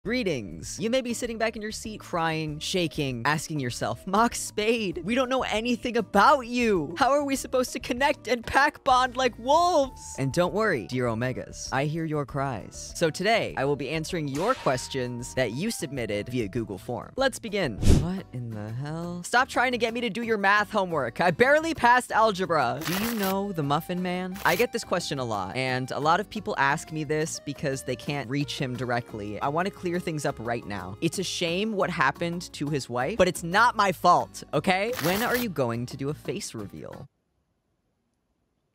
Greetings. You may be sitting back in your seat crying, shaking, asking yourself, mockspade, we don't know anything about you. How are we supposed to connect and pack bond like wolves? And don't worry, dear Omegas, I hear your cries. So today, I will be answering your questions that you submitted via Google form. Let's begin. What in the hell? Stop trying to get me to do your math homework. I barely passed algebra. Do you know the Muffin Man? I get this question a lot, and a lot of people ask me this because they can't reach him directly. I want to clear things up right now. It's a shame what happened to his wife, but it's not my fault, okay? When are you going to do a face reveal?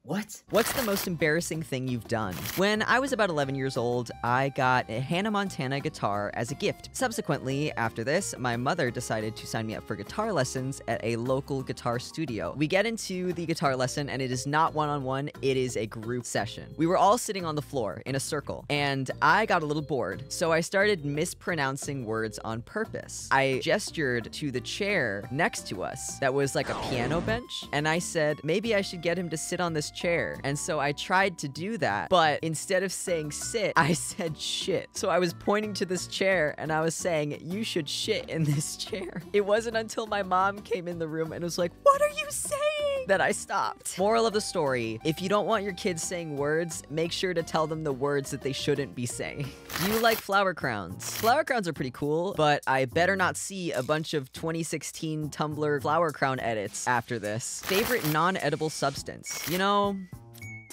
What? What's the most embarrassing thing you've done? When I was about 11 years old, I got a Hannah Montana guitar as a gift. Subsequently, after this, my mother decided to sign me up for guitar lessons at a local guitar studio. We get into the guitar lesson, and it is not one-on-one, it is a group session. We were all sitting on the floor in a circle, and I got a little bored, so I started mispronouncing words on purpose. I gestured to the chair next to us that was like a piano bench, and I said, maybe I should get him to sit on this chair. And so I tried to do that, but instead of saying sit, I said shit. So I was pointing to this chair and I was saying, you should shit in this chair. It wasn't until my mom came in the room and was like, what are you saying? That I stopped. Moral of the story, if you don't want your kids saying words, make sure to tell them the words that they shouldn't be saying. Do you like flower crowns? Flower crowns are pretty cool, but I better not see a bunch of 2016 Tumblr flower crown edits after this. Favorite non-edible substance? You know,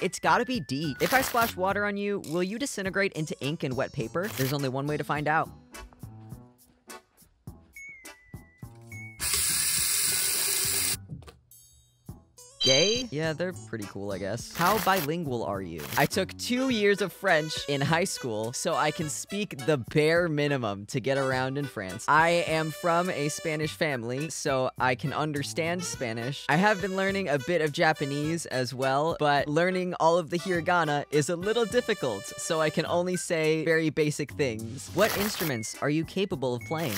it's gotta be D. If I splash water on you, will you disintegrate into ink and wet paper? There's only one way to find out. Gay? Yeah, they're pretty cool, I guess. How bilingual are you? I took 2 years of French in high school, so I can speak the bare minimum to get around in France. I am from a Spanish family, so I can understand Spanish. I have been learning a bit of Japanese as well, but learning all of the hiragana is a little difficult, so I can only say very basic things. What instruments are you capable of playing?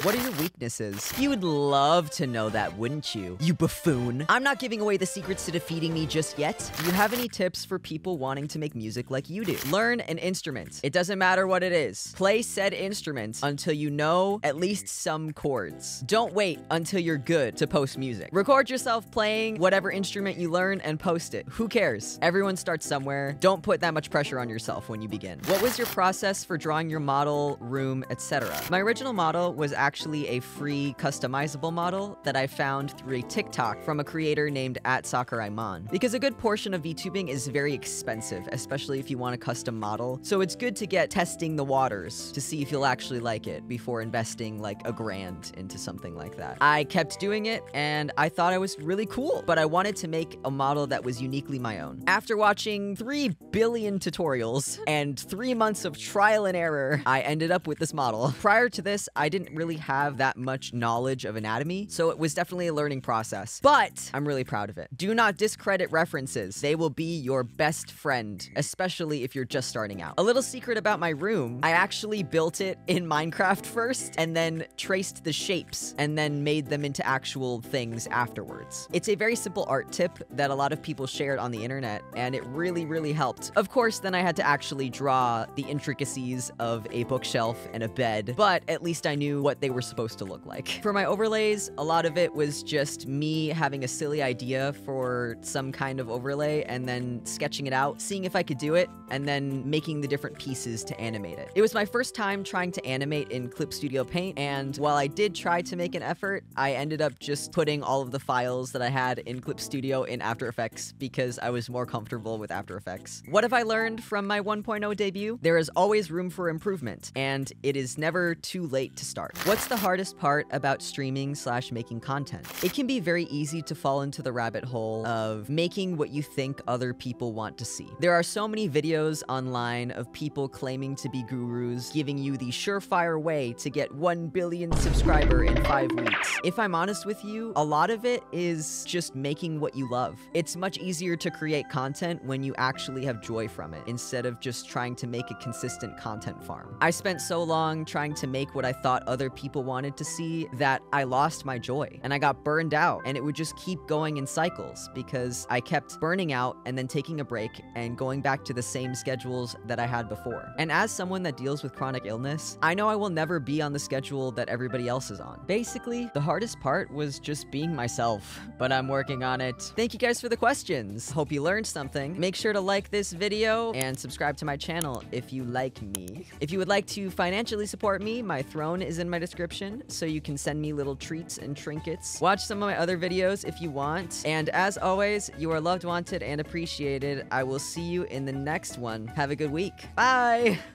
What are your weaknesses? You would love to know that, wouldn't you? You buffoon. I'm not giving away the secrets to defeating me just yet. Do you have any tips for people wanting to make music like you do? Learn an instrument. It doesn't matter what it is. Play said instrument until you know at least some chords. Don't wait until you're good to post music. Record yourself playing whatever instrument you learn and post it. Who cares? Everyone starts somewhere. Don't put that much pressure on yourself when you begin. What was your process for drawing your model, room, etc.? My original model was actually a free customizable model that I found through a TikTok from a creator named @SakuraiMon. Because a good portion of VTubing is very expensive, especially if you want a custom model. So it's good to get testing the waters to see if you'll actually like it before investing like $1,000 into something like that. I kept doing it and I thought I was really cool, but I wanted to make a model that was uniquely my own. After watching 3 billion tutorials and 3 months of trial and error, I ended up with this model. Prior to this, I didn't really have that much knowledge of anatomy, so it was definitely a learning process, but I'm really proud of it. Do not discredit references. They will be your best friend, especially if you're just starting out. A little secret about my room, I actually built it in Minecraft first, and then traced the shapes, and then made them into actual things afterwards. It's a very simple art tip that a lot of people shared on the internet, and it really, really helped. Of course, then I had to actually draw the intricacies of a bookshelf and a bed, but at least I knew what they were supposed to look like. For my overlays, a lot of it was just me having a silly idea for some kind of overlay and then sketching it out, seeing if I could do it, and then making the different pieces to animate it. It was my first time trying to animate in Clip Studio Paint, and while I did try to make an effort, I ended up just putting all of the files that I had in Clip Studio in After Effects because I was more comfortable with After Effects. What have I learned from my 1.0 debut? There is always room for improvement, and it is never too late to start. What's the hardest part about streaming/making content? It can be very easy to fall into the rabbit hole of making what you think other people want to see. There are so many videos online of people claiming to be gurus, giving you the surefire way to get 1 billion subscriber in 5 weeks. If I'm honest with you, a lot of it is just making what you love. It's much easier to create content when you actually have joy from it, instead of just trying to make a consistent content farm. I spent so long trying to make what I thought other people people wanted to see, that I lost my joy and I got burned out, and it would just keep going in cycles because I kept burning out and then taking a break and going back to the same schedules that I had before. And as someone that deals with chronic illness, I know I will never be on the schedule that everybody else is on. Basically, the hardest part was just being myself, but I'm working on it. Thank you guys for the questions. Hope you learned something. Make sure to like this video and subscribe to my channel if you like me. If you would like to financially support me, my throne is in my description, so you can send me little treats and trinkets. Watch some of my other videos if you want. And as always, you are loved, wanted, and appreciated. I will see you in the next one. Have a good week. Bye!